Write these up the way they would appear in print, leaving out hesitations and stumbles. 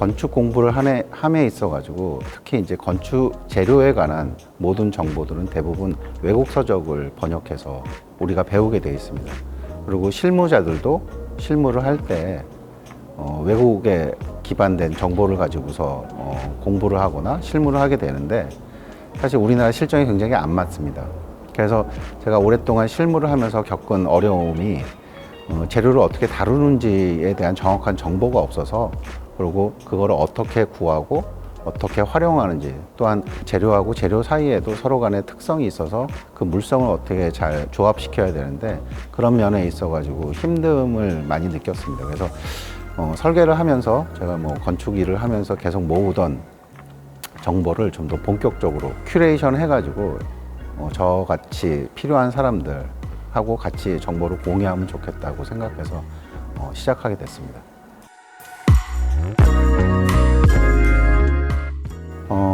건축 공부를 함에 있어가지고 특히 이제 건축 재료에 관한 모든 정보들은 대부분 외국 서적을 번역해서 우리가 배우게 되어 있습니다. 그리고 실무자들도 실무를 할 때 외국에 기반된 정보를 가지고서 공부를 하거나 실무를 하게 되는데 사실 우리나라 실정이 굉장히 안 맞습니다. 그래서 제가 오랫동안 실무를 하면서 겪은 어려움이 재료를 어떻게 다루는지에 대한 정확한 정보가 없어서, 그리고 그거를 어떻게 구하고 어떻게 활용하는지, 또한 재료하고 재료 사이에도 서로 간의 특성이 있어서 그 물성을 어떻게 잘 조합시켜야 되는데 그런 면에 있어 가지고 힘듦을 많이 느꼈습니다. 그래서 설계를 하면서 제가 건축 일을 하면서 계속 모으던 정보를 좀 더 본격적으로 큐레이션 해가지고 저같이 필요한 사람들하고 같이 정보를 공유하면 좋겠다고 생각해서 시작하게 됐습니다.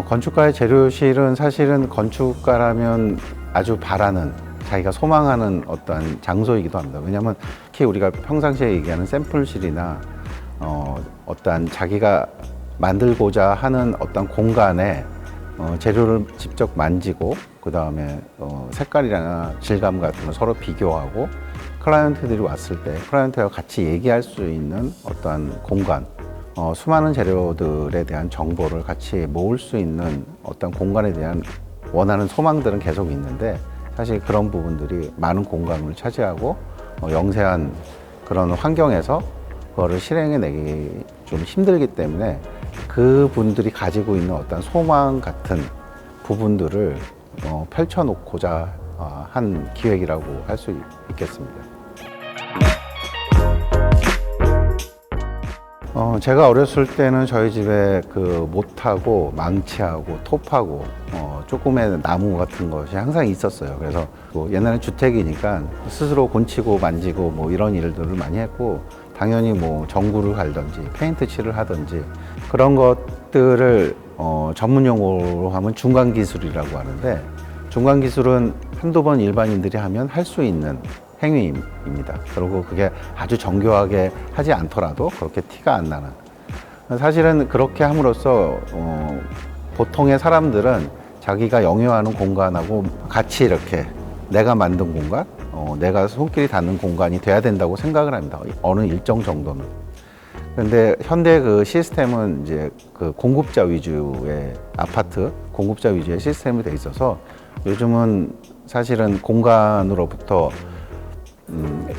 건축가의 재료실은 사실은 건축가라면 아주 바라는, 자기가 소망하는 어떤 장소이기도 합니다. 왜냐하면 특히 우리가 평상시에 얘기하는 샘플실이나 어떤 자기가 만들고자 하는 어떤 공간에 재료를 직접 만지고 그 다음에 색깔이나 질감 같은 걸 서로 비교하고 클라이언트들이 왔을 때 클라이언트와 같이 얘기할 수 있는 어떤 공간, 수많은 재료들에 대한 정보를 같이 모을 수 있는 어떤 공간에 대한 원하는 소망들은 계속 있는데, 사실 그런 부분들이 많은 공간을 차지하고 영세한 그런 환경에서 그거를 실행해내기 좀 힘들기 때문에 그분들이 가지고 있는 어떤 소망 같은 부분들을 펼쳐놓고자 한 기획이라고 할 수 있겠습니다. 제가 어렸을 때는 저희 집에 그 못하고 망치하고 톱하고 조금의 나무 같은 것이 항상 있었어요. 그래서 옛날엔 주택이니까 스스로 곤치고 만지고 이런 일들을 많이 했고, 당연히 전구를 갈든지 페인트 칠을 하든지 그런 것들을 전문 용어로 하면 중간 기술이라고 하는데, 중간 기술은 한두 번 일반인들이 하면 할 수 있는 행위입니다. 그리고 그게 아주 정교하게 하지 않더라도 그렇게 티가 안 나는, 사실은 그렇게 함으로써 보통의 사람들은 자기가 영유하는 공간하고 같이 이렇게 내가 만든 공간, 내가 손길이 닿는 공간이 돼야 된다고 생각을 합니다. 어느 일정 정도는. 그런데 현대 그 시스템은 이제 그 공급자 위주의 아파트, 공급자 위주의 시스템이 돼 있어서 요즘은 사실은 공간으로부터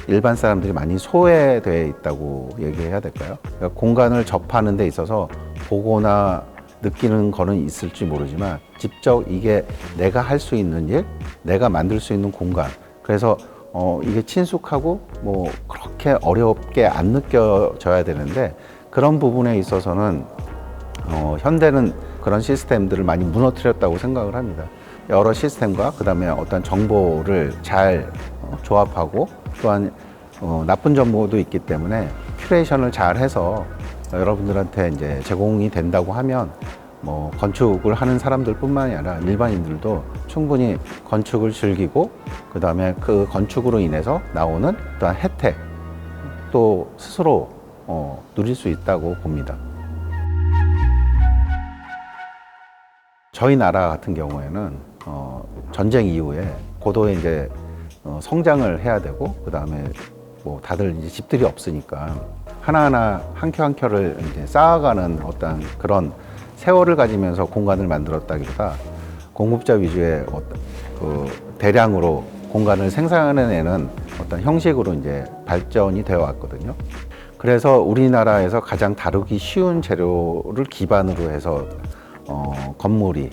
일반 사람들이 많이 소외되어 있다고 얘기해야 될까요? 그러니까 공간을 접하는 데 있어서 보거나 느끼는 거는 있을지 모르지만 직접 이게 내가 할 수 있는 일, 내가 만들 수 있는 공간, 그래서 이게 친숙하고 그렇게 어렵게 안 느껴져야 되는데, 그런 부분에 있어서는 현대는 그런 시스템들을 많이 무너뜨렸다고 생각을 합니다. 여러 시스템과 그 다음에 어떤 정보를 잘 조합하고, 또한 나쁜 정보도 있기 때문에 큐레이션을 잘 해서 여러분들한테 이제 제공이 된다고 하면 건축을 하는 사람들 뿐만이 아니라 일반인들도 충분히 건축을 즐기고, 그 다음에 그 건축으로 인해서 나오는 또한 혜택 또 스스로 누릴 수 있다고 봅니다. 저희 나라 같은 경우에는 전쟁 이후에 고도의 이제 성장을 해야 되고, 그 다음에 다들 이제 집들이 없으니까 하나하나 한 켜 한 켜를 이제 쌓아가는 어떤 그런 세월을 가지면서 공간을 만들었다기보다 공급자 위주의 그 대량으로 공간을 생산해내는 어떤 형식으로 이제 발전이 되어 왔거든요. 그래서 우리나라에서 가장 다루기 쉬운 재료를 기반으로 해서 건물이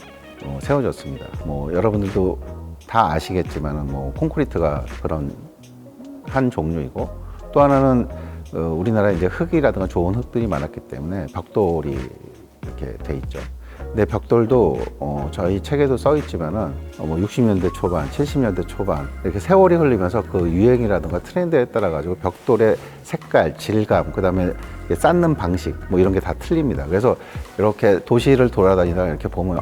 세워졌습니다. 여러분들도 다 아시겠지만 콘크리트가 그런 한 종류이고, 또 하나는 우리나라에 이제 흙이라든가 좋은 흙들이 많았기 때문에 벽돌이 이렇게 돼 있죠. 근데 벽돌도 저희 책에도 써 있지만은 60년대 초반, 70년대 초반 이렇게 세월이 흘리면서 그 유행이라든가 트렌드에 따라 가지고 벽돌의 색깔, 질감, 그다음에 쌓는 방식 이런 게 다 틀립니다. 그래서 이렇게 도시를 돌아다니다 이렇게 보면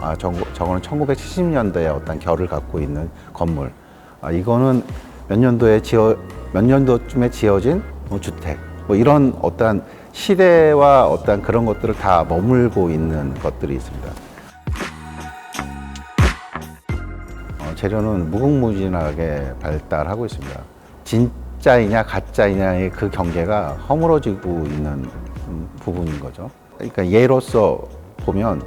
저거는 1970년대의 어떤 결을 갖고 있는 건물. 이거는 몇 년도쯤에 지어진 주택. 뭐 이런 어떠한 시대와 어떠한 그런 것들을 다 머물고 있는 것들이 있습니다. 재료는 무궁무진하게 발달하고 있습니다. 진짜이냐 가짜이냐의 그 경계가 허물어지고 있는 부분인 거죠. 그러니까 예로서 보면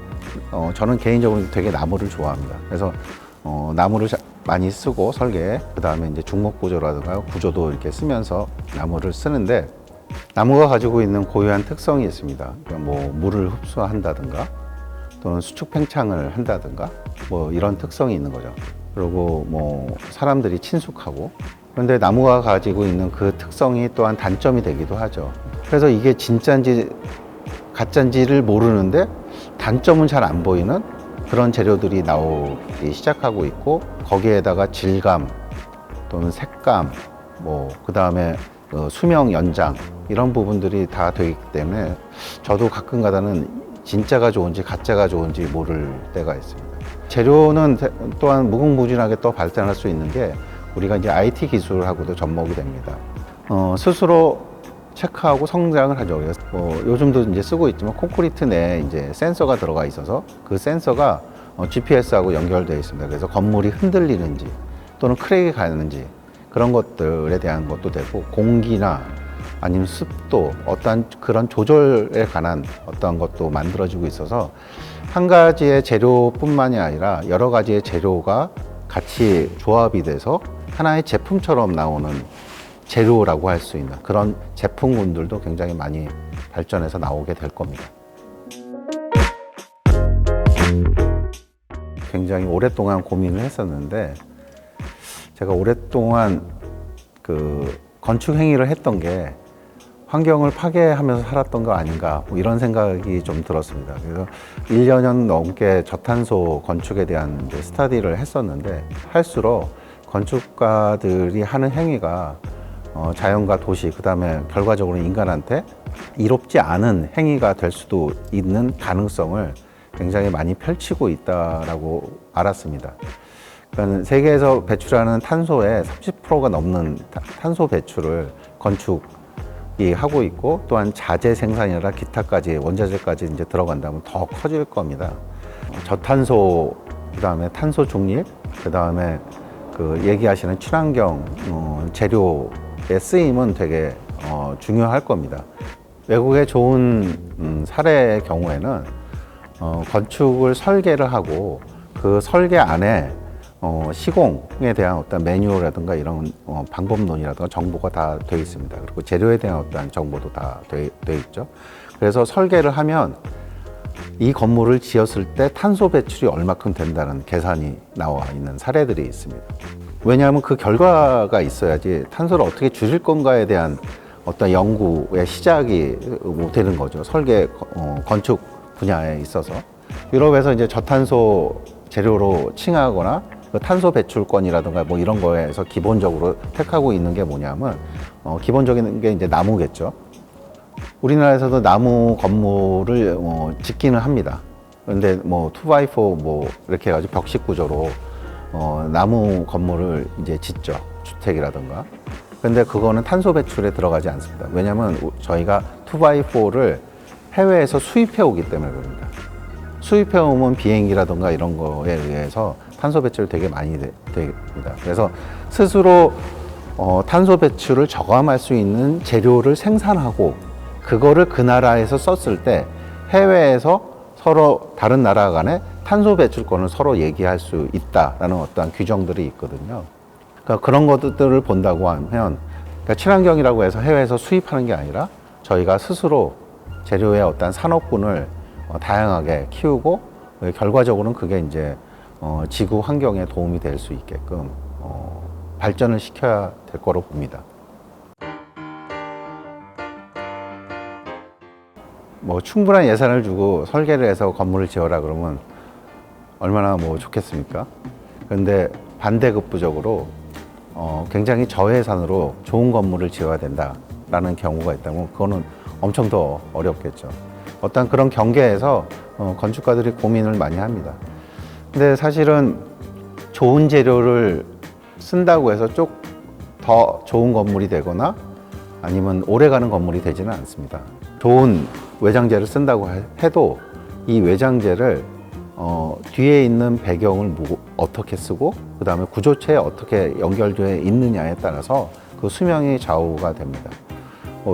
저는 개인적으로 되게 나무를 좋아합니다. 그래서 나무를 많이 쓰고 설계에 그 다음에 이제 중목 구조라든가 구조도 이렇게 쓰면서 나무를 쓰는데 나무가 가지고 있는 고유한 특성이 있습니다. 그러니까 뭐 물을 흡수한다든가 또는 수축 팽창을 한다든가 뭐 이런 특성이 있는 거죠. 그리고 뭐 사람들이 친숙하고 그런데 나무가 가지고 있는 그 특성이 또한 단점이 되기도 하죠. 그래서 이게 진짜인지 가짜인지를 모르는데 단점은 잘 안 보이는 그런 재료들이 나오기 시작하고 있고 거기에다가 질감 또는 색감 뭐 그다음에 수명 연장 이런 부분들이 다 되기 때문에 저도 가끔 가다는 진짜가 좋은지 가짜가 좋은지 모를 때가 있습니다. 재료는 또한 무궁무진하게 또 발전할 수 있는 게 우리가 이제 IT 기술하고도 접목이 됩니다. 스스로 체크하고 성장을 하죠. 그래서 요즘도 이제 쓰고 있지만 콘크리트 내에 이제 센서가 들어가 있어서 그 센서가 GPS하고 연결되어 있습니다. 그래서 건물이 흔들리는지 또는 크랙이 가는지 그런 것들에 대한 것도 되고 공기나 아니면 습도 어떠한 그런 조절에 관한 어떠한 것도 만들어지고 있어서 한 가지의 재료뿐만이 아니라 여러 가지의 재료가 같이 조합이 돼서 하나의 제품처럼 나오는 재료라고 할 수 있는 그런 제품군들도 굉장히 많이 발전해서 나오게 될 겁니다. 굉장히 오랫동안 고민을 했었는데 제가 오랫동안 그 건축 행위를 했던 게 환경을 파괴하면서 살았던 거 아닌가 뭐 이런 생각이 좀 들었습니다. 그래서 1년 넘게 저탄소 건축에 대한 이제 스터디를 했었는데 할수록 건축가들이 하는 행위가 자연과 도시 그다음에 결과적으로 인간한테 이롭지 않은 행위가 될 수도 있는 가능성을 굉장히 많이 펼치고 있다라고 알았습니다. 그러니까 세계에서 배출하는 탄소의 30%가 넘는 탄소 배출을 건축이 하고 있고 또한 자재 생산이나 기타까지 원자재까지 이제 들어간다면 더 커질 겁니다. 저탄소 그다음에 탄소 중립 그다음에 그 얘기하시는 친환경 재료의 쓰임은 되게 중요할 겁니다. 외국의 좋은 사례의 경우에는 건축을 설계를 하고 그 설계 안에 시공에 대한 어떤 매뉴얼이라든가 이런 방법론이라든가 정보가 다 되어 있습니다. 그리고 재료에 대한 어떤 정보도 다 되어 있죠. 그래서 설계를 하면 이 건물을 지었을 때 탄소 배출이 얼마큼 된다는 계산이 나와 있는 사례들이 있습니다. 왜냐하면 그 결과가 있어야지 탄소를 어떻게 줄일 건가에 대한 어떤 연구의 시작이 되는 거죠. 설계, 건축 분야에 있어서. 유럽에서 이제 저탄소 재료로 칭하거나 그 탄소 배출권이라든가 뭐 이런 거에서 기본적으로 택하고 있는 게 뭐냐면 기본적인 게 이제 나무겠죠. 우리나라에서도 나무 건물을 짓기는 합니다. 그런데 뭐 2x4 뭐 이렇게 해가지고 벽식 구조로 나무 건물을 이제 짓죠. 주택이라든가. 근데 그거는 탄소 배출에 들어가지 않습니다. 왜냐하면 저희가 2x4를 해외에서 수입해 오기 때문에 그럽니다. 수입해 오면 비행기라든가 이런 거에 의해서 탄소 배출이 되게 많이 됩니다. 그래서 스스로 탄소 배출을 저감할 수 있는 재료를 생산하고 그거를 그 나라에서 썼을 때 해외에서 서로 다른 나라 간에 탄소 배출권을 서로 얘기할 수 있다라는 어떠한 규정들이 있거든요. 그러니까 그런 것들을 본다고 하면 그러니까 친환경이라고 해서 해외에서 수입하는 게 아니라 저희가 스스로 재료의 어떤 산업군을 다양하게 키우고 결과적으로는 그게 이제 지구 환경에 도움이 될 수 있게끔 발전을 시켜야 될 거로 봅니다. 뭐 충분한 예산을 주고 설계를 해서 건물을 지어라 그러면 얼마나 뭐 좋겠습니까? 그런데 반대급부적으로 굉장히 저예산으로 좋은 건물을 지어야 된다라는 경우가 있다면 그거는 엄청 더 어렵겠죠. 어떤 그런 경계에서 건축가들이 고민을 많이 합니다. 근데 사실은 좋은 재료를 쓴다고 해서 쭉 더 좋은 건물이 되거나 아니면 오래가는 건물이 되지는 않습니다. 좋은 외장재를 쓴다고 해도 이 외장재를 뒤에 있는 배경을 어떻게 쓰고 그 다음에 구조체에 어떻게 연결되어 있느냐에 따라서 그 수명이 좌우가 됩니다.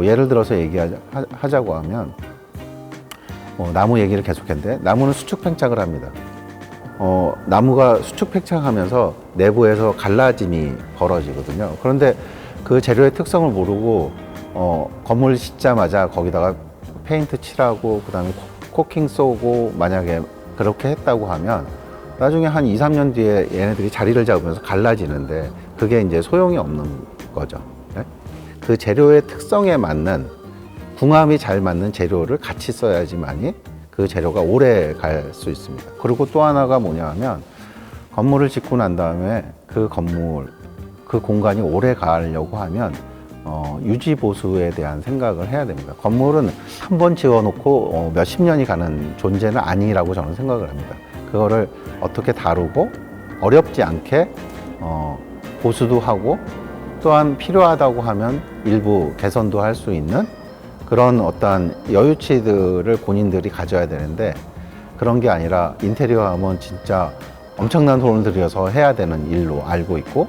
예를 들어서 얘기하자고 하면 나무 얘기를 계속했는데 나무는 수축 팽창을 합니다. 나무가 수축 팽창하면서 내부에서 갈라짐이 벌어지거든요. 그런데 그 재료의 특성을 모르고 건물 짓자마자 거기다가 페인트 칠하고 그 다음에 코킹 쏘고 만약에 그렇게 했다고 하면 나중에 한 2, 3년 뒤에 얘네들이 자리를 잡으면서 갈라지는데 그게 이제 소용이 없는 거죠. 네? 그 재료의 특성에 맞는 궁합이 잘 맞는 재료를 같이 써야지만이 그 재료가 오래 갈 수 있습니다. 그리고 또 하나가 뭐냐 하면 건물을 짓고 난 다음에 그 공간이 오래 가려고 하면 유지 보수에 대한 생각을 해야 됩니다. 건물은 한 번 지어놓고 몇십 년이 가는 존재는 아니라고 저는 생각을 합니다. 그거를 어떻게 다루고 어렵지 않게 보수도 하고 또한 필요하다고 하면 일부 개선도 할 수 있는 그런 어떠한 여유치들을 본인들이 가져야 되는데 그런 게 아니라 인테리어 하면 진짜 엄청난 돈을 들여서 해야 되는 일로 알고 있고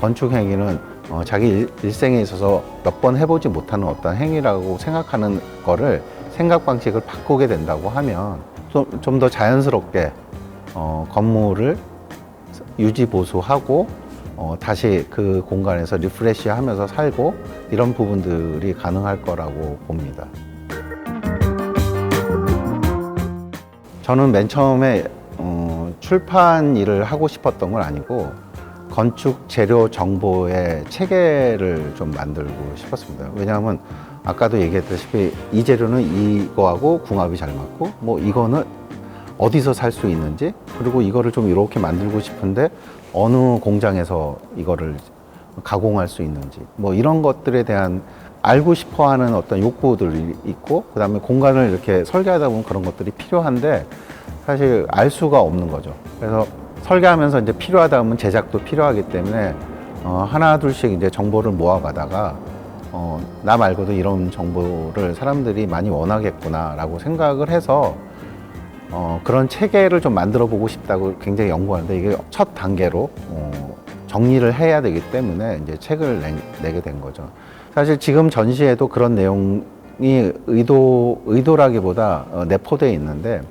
건축 행위는 자기 일생에 있어서 몇 번 해보지 못하는 어떤 행위라고 생각하는 거를 생각 방식을 바꾸게 된다고 하면 좀 더 자연스럽게 건물을 유지 보수하고 다시 그 공간에서 리프레시 하면서 살고 이런 부분들이 가능할 거라고 봅니다. 저는 맨 처음에 출판 일을 하고 싶었던 건 아니고 건축 재료 정보의 체계를 좀 만들고 싶었습니다. 왜냐하면 아까도 얘기했다시피 이 재료는 이거하고 궁합이 잘 맞고 뭐 이거는 어디서 살 수 있는지 그리고 이거를 좀 이렇게 만들고 싶은데 어느 공장에서 이거를 가공할 수 있는지 뭐 이런 것들에 대한 알고 싶어 하는 어떤 욕구들이 있고 그 다음에 공간을 이렇게 설계하다 보면 그런 것들이 필요한데 사실 알 수가 없는 거죠. 그래서 설계하면서 이제 필요하다 하면 제작도 필요하기 때문에 하나 둘씩 이제 정보를 모아가다가 나 말고도 이런 정보를 사람들이 많이 원하겠구나라고 생각을 해서 그런 체계를 좀 만들어 보고 싶다고 굉장히 연구하는데 이게 첫 단계로 정리를 해야 되기 때문에 이제 책을 내게 된 거죠. 사실 지금 전시에도 그런 내용이 의도라기보다 내포되어 있는데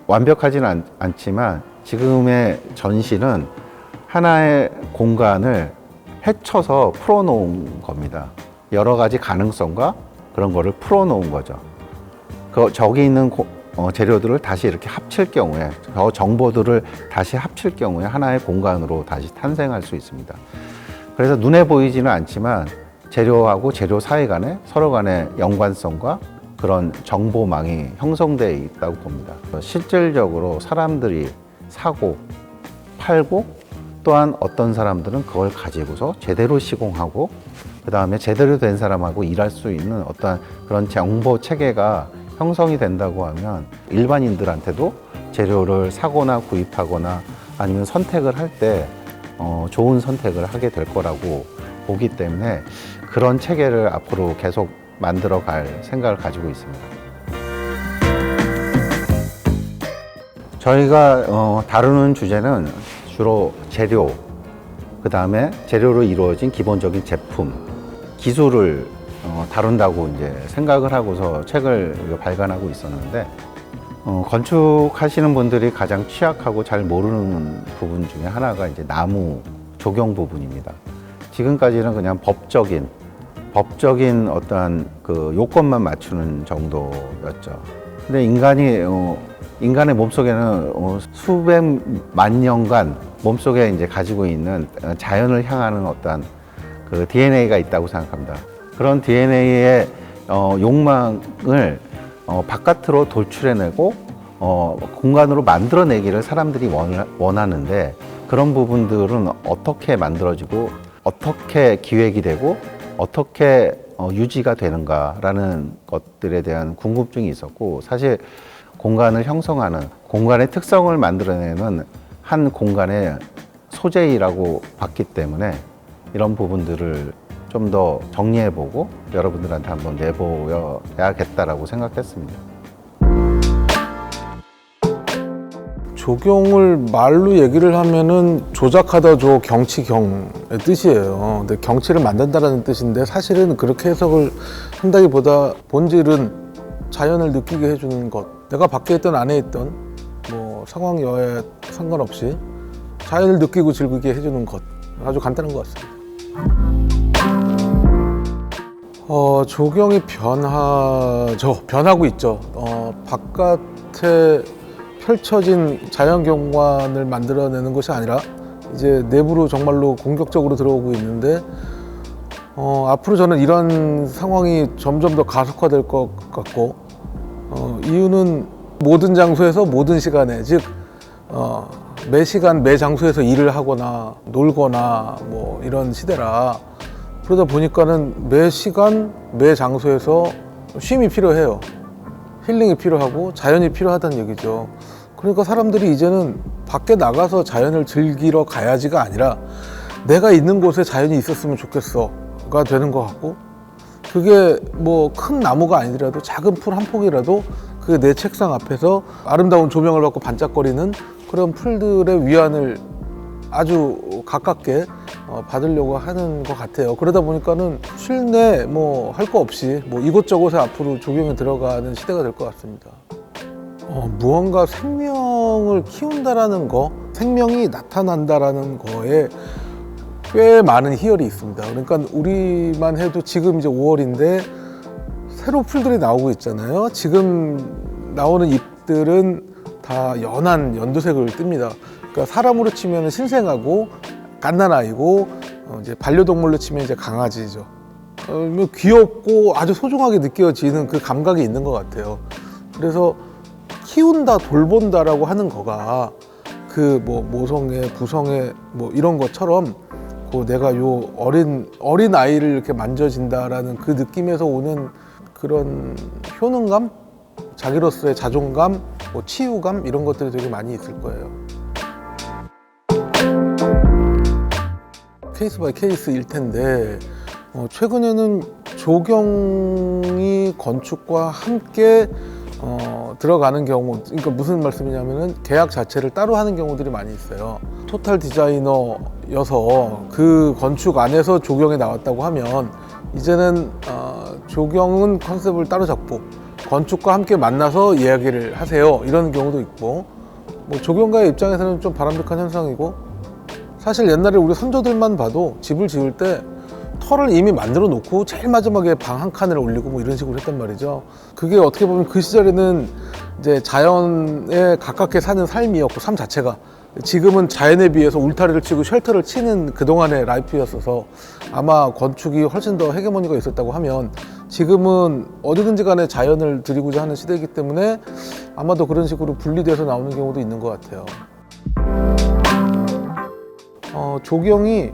완벽하지는 않지만 지금의 전시는 하나의 공간을 헤쳐서 풀어놓은 겁니다. 여러 가지 가능성과 그런 거를 풀어놓은 거죠. 저기 있는 재료들을 다시 이렇게 합칠 경우에 저 정보들을 다시 합칠 경우에 하나의 공간으로 다시 탄생할 수 있습니다. 그래서 눈에 보이지는 않지만 재료하고 재료 사이 간에 서로 간의 연관성과 그런 정보망이 형성되어 있다고 봅니다. 실질적으로 사람들이 사고 팔고 또한 어떤 사람들은 그걸 가지고서 제대로 시공하고 그 다음에 제대로 된 사람하고 일할 수 있는 어떤 그런 정보 체계가 형성이 된다고 하면 일반인들한테도 재료를 사거나 구입하거나 아니면 선택을 할 때 좋은 선택을 하게 될 거라고 보기 때문에 그런 체계를 앞으로 계속 만들어 갈 생각을 가지고 있습니다. 저희가 다루는 주제는 주로 재료, 그 다음에 재료로 이루어진 기본적인 제품, 기술을 다룬다고 이제 생각을 하고서 책을 발간하고 있었는데 건축하시는 분들이 가장 취약하고 잘 모르는 부분 중에 하나가 이제 나무 조경 부분입니다. 지금까지는 그냥 법적인 어떠한 그 요건만 맞추는 정도였죠. 근데 인간의 몸속에는 수백만 년간 몸속에 이제 가지고 있는 자연을 향하는 어떠한 그 DNA가 있다고 생각합니다. 그런 DNA의 욕망을 바깥으로 돌출해내고 공간으로 만들어내기를 사람들이 원하는데 그런 부분들은 어떻게 만들어지고 어떻게 기획이 되고 어떻게 유지가 되는가라는 것들에 대한 궁금증이 있었고 사실 공간을 형성하는 공간의 특성을 만들어내는 한 공간의 소재이라고 봤기 때문에 이런 부분들을 좀 더 정리해보고 여러분들한테 한번 내보여야겠다라고 생각했습니다. 조경을 말로 얘기를 하면은 조작하다 조 경치경의 뜻이에요. 근데 경치를 만든다라는 뜻인데 사실은 그렇게 해석을 한다기보다 본질은 자연을 느끼게 해주는 것. 내가 밖에 있던 안에 있던 뭐 상황 여하에 상관없이 자연을 느끼고 즐기게 해주는 것. 아주 간단한 것 같습니다. 조경이 변하고 있죠. 바깥에 펼쳐진 자연경관을 만들어내는 것이 아니라 이제 내부로 정말로 공격적으로 들어오고 있는데 앞으로 저는 이런 상황이 점점 더 가속화될 것 같고 이유는 모든 장소에서 모든 시간에 즉 매 시간 매 장소에서 일을 하거나 놀거나 뭐 이런 시대라 그러다 보니까는 매 시간 매 장소에서 쉼이 필요해요. 힐링이 필요하고 자연이 필요하다는 얘기죠. 그러니까 사람들이 이제는 밖에 나가서 자연을 즐기러 가야지가 아니라 내가 있는 곳에 자연이 있었으면 좋겠어가 되는 것 같고 그게 뭐 큰 나무가 아니더라도 작은 풀 한 폭이라도 그게 내 책상 앞에서 아름다운 조명을 받고 반짝거리는 그런 풀들의 위안을 아주 가깝게 받으려고 하는 것 같아요. 그러다 보니까는 실내 뭐 할 거 없이 뭐 이곳저곳에 앞으로 조경에 들어가는 시대가 될 것 같습니다. 무언가 생명을 키운다라는 거, 생명이 나타난다라는 거에 꽤 많은 희열이 있습니다. 그러니까 우리만 해도 지금 이제 5월인데 새로 풀들이 나오고 있잖아요. 지금 나오는 잎들은 다 연한 연두색을 띱니다. 그러니까 사람으로 치면 신생하고 갓난아이고 이제 반려동물로 치면 이제 강아지죠. 귀엽고 아주 소중하게 느껴지는 그 감각이 있는 것 같아요. 그래서 키운다, 돌본다라고 하는 거가 그 뭐 모성애, 부성애 뭐 이런 것처럼 그 내가 요 어린 아이를 이렇게 만져진다라는 그 느낌에서 오는 그런 효능감, 자기로서의 자존감, 뭐 치유감 이런 것들이 되게 많이 있을 거예요. 케이스 바이 케이스일 텐데 최근에는 조경이 건축과 함께 들어가는 경우, 그러니까 무슨 말씀이냐면은 계약 자체를 따로 하는 경우들이 많이 있어요. 토탈 디자이너여서 그 건축 안에서 조경이 나왔다고 하면 이제는 조경은 컨셉을 따로 잡고 건축과 함께 만나서 이야기를 하세요. 이런 경우도 있고 뭐 조경가의 입장에서는 좀 바람직한 현상이고 사실 옛날에 우리 선조들만 봐도 집을 지을 때 터를 이미 만들어 놓고 제일 마지막에 방 한 칸을 올리고 뭐 이런 식으로 했단 말이죠. 그게 어떻게 보면 그 시절에는 이제 자연에 가깝게 사는 삶이었고 삶 자체가 지금은 자연에 비해서 울타리를 치고 쉘터를 치는 그동안의 라이프였어서 아마 건축이 훨씬 더 헤게모니가 있었다고 하면 지금은 어디든지 간에 자연을 드리고자 하는 시대이기 때문에 아마도 그런 식으로 분리돼서 나오는 경우도 있는 것 같아요. 조경이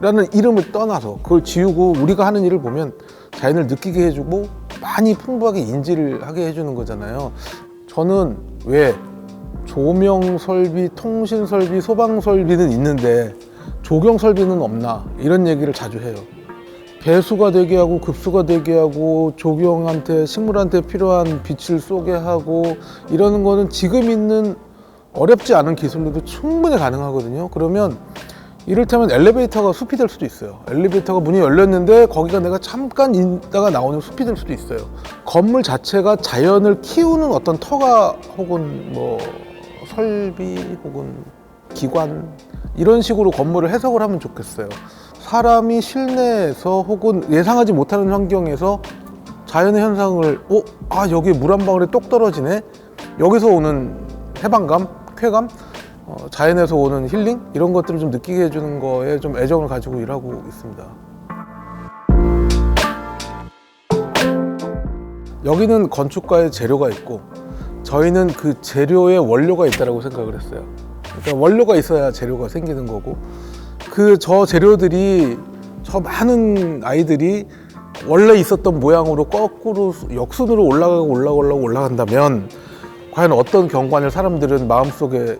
라는 이름을 떠나서 그걸 지우고 우리가 하는 일을 보면 자연을 느끼게 해주고 많이 풍부하게 인지를 하게 해주는 거잖아요. 저는 왜 조명 설비, 통신 설비, 소방 설비는 있는데 조경 설비는 없나 이런 얘기를 자주 해요. 배수가 되게 하고 급수가 되게 하고 조경한테 식물한테 필요한 빛을 쏘게 하고 이러는 거는 지금 있는 어렵지 않은 기술로도 충분히 가능하거든요. 그러면 이를테면 엘리베이터가 숲이 될 수도 있어요. 엘리베이터가 문이 열렸는데 거기가 내가 잠깐 있다가 나오는 숲이 될 수도 있어요. 건물 자체가 자연을 키우는 어떤 터가 혹은 뭐 설비 혹은 기관 이런 식으로 건물을 해석을 하면 좋겠어요. 사람이 실내에서 혹은 예상하지 못하는 환경에서 자연의 현상을 여기 물 한 방울이 똑 떨어지네? 여기서 오는 해방감, 쾌감? 자연에서 오는 힐링? 이런 것들을 좀 느끼게 해주는 거에 좀 애정을 가지고 일하고 있습니다. 여기는 건축가의 재료가 있고 저희는 그 재료의 원료가 있다고 생각을 했어요. 그러니까 원료가 있어야 재료가 생기는 거고 저 재료들이 저 많은 아이들이 원래 있었던 모양으로 거꾸로 역순으로 올라간다면 과연 어떤 경관을 사람들은 마음속에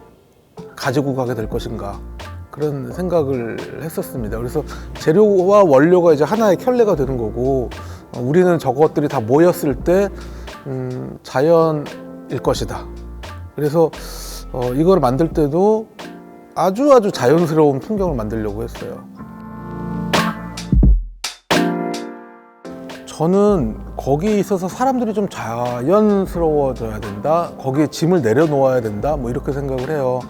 가지고 가게 될 것인가. 그런 생각을 했었습니다. 그래서 재료와 원료가 이제 하나의 켤레가 되는 거고 우리는 저것들이 다 모였을 때 자연일 것이다. 그래서 이걸 만들 때도 아주 자연스러운 풍경을 만들려고 했어요. 저는 거기에 있어서 사람들이 좀 자연스러워져야 된다. 거기에 짐을 내려놓아야 된다. 뭐 이렇게 생각을 해요.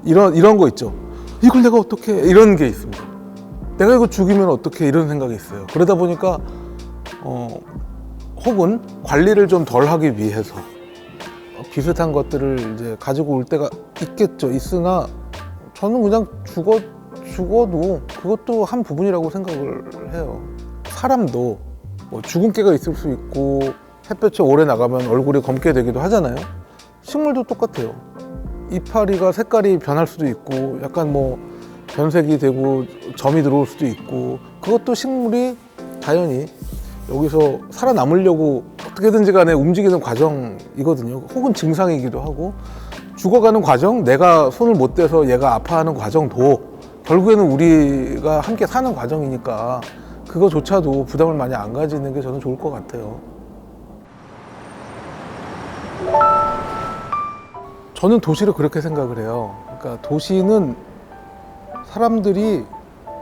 이런 거 있죠. 이걸 내가 어떻게 이런 게 있습니다. 내가 이거 죽이면 어떻게 이런 생각이 있어요. 그러다 보니까 혹은 관리를 좀 덜 하기 위해서 비슷한 것들을 이제 가지고 올 때가 있겠죠. 있으나 저는 그냥 죽어도 그것도 한 부분이라고 생각을 해요. 사람도 뭐 주근깨가 있을 수 있고 햇볕에 오래 나가면 얼굴이 검게 되기도 하잖아요. 식물도 똑같아요. 이파리가 색깔이 변할 수도 있고 약간 뭐 변색이 되고 점이 들어올 수도 있고 그것도 식물이 자연히 여기서 살아남으려고 어떻게든지 간에 움직이는 과정이거든요. 혹은 증상이기도 하고 죽어가는 과정, 내가 손을 못 대서 얘가 아파하는 과정도 결국에는 우리가 함께 사는 과정이니까 그거조차도 부담을 많이 안 가지는 게 저는 좋을 것 같아요. 저는 도시를 그렇게 생각을 해요. 그러니까 도시는 사람들이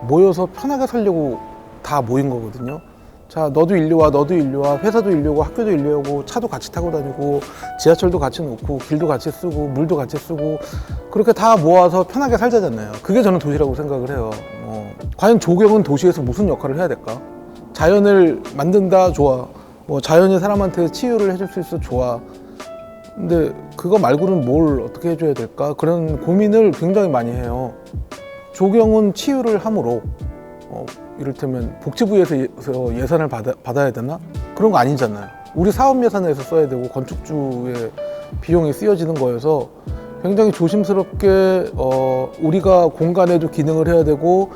모여서 편하게 살려고 다 모인 거거든요. 자, 너도 일로 와, 너도 일로 와, 회사도 일로 오고, 학교도 일로 오고, 차도 같이 타고 다니고, 지하철도 같이 놓고, 길도 같이 쓰고, 물도 같이 쓰고, 그렇게 다 모아서 편하게 살자잖아요. 그게 저는 도시라고 생각을 해요. 과연 조경은 도시에서 무슨 역할을 해야 될까? 자연을 만든다, 좋아. 뭐 자연이 사람한테 치유를 해줄 수 있어, 좋아. 근데 그거 말고는 뭘 어떻게 해줘야 될까? 그런 고민을 굉장히 많이 해요. 조경은 치유를 함으로 이를테면 복지부에서 예산을 받아야 되나? 그런 거 아니잖아요. 우리 사업 예산에서 써야 되고 건축주의 비용이 쓰여지는 거여서 굉장히 조심스럽게 우리가 공간에도 기능을 해야 되고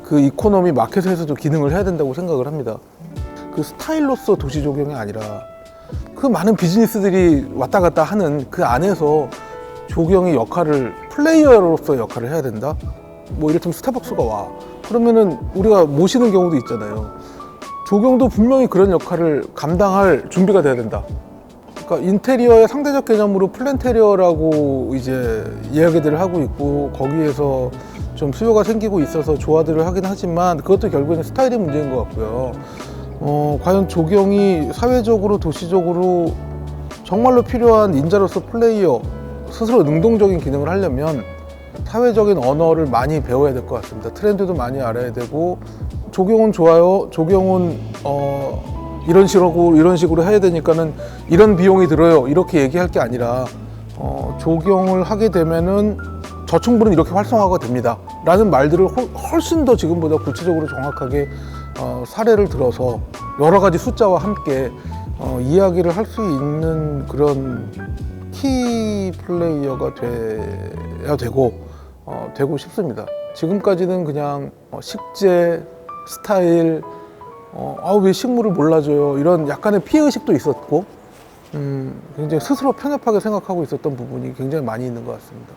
그 이코노미 마켓에서도 기능을 해야 된다고 생각을 합니다. 그 스타일로서 도시 조경이 아니라 그 많은 비즈니스들이 왔다 갔다 하는 그 안에서 조경의 역할을 플레이어로서 역할을 해야 된다. 뭐 이를테면 스타벅스가 와. 그러면은 우리가 모시는 경우도 있잖아요. 조경도 분명히 그런 역할을 감당할 준비가 돼야 된다. 그러니까 인테리어의 상대적 개념으로 플랜테리어라고 이제 이야기들을 하고 있고 거기에서 좀 수요가 생기고 있어서 조화들을 하긴 하지만 그것도 결국에는 스타일의 문제인 것 같고요. 과연 조경이 사회적으로 도시적으로 정말로 필요한 인자로서 플레이어 스스로 능동적인 기능을 하려면 사회적인 언어를 많이 배워야 될 것 같습니다. 트렌드도 많이 알아야 되고 조경은 좋아요. 조경은 이런 식으로 해야 되니까는 이런 비용이 들어요. 이렇게 얘기할 게 아니라 조경을 하게 되면은 저층부는 이렇게 활성화가 됩니다. 라는 말들을 훨씬 더 지금보다 구체적으로 정확하게 사례를 들어서 여러 가지 숫자와 함께 이야기를 할 수 있는 그런 키 플레이어가 돼야 되고 싶습니다. 지금까지는 그냥 식재, 스타일, 왜 식물을 몰라줘요 이런 약간의 피해의식도 있었고 굉장히 스스로 편협하게 생각하고 있었던 부분이 굉장히 많이 있는 것 같습니다.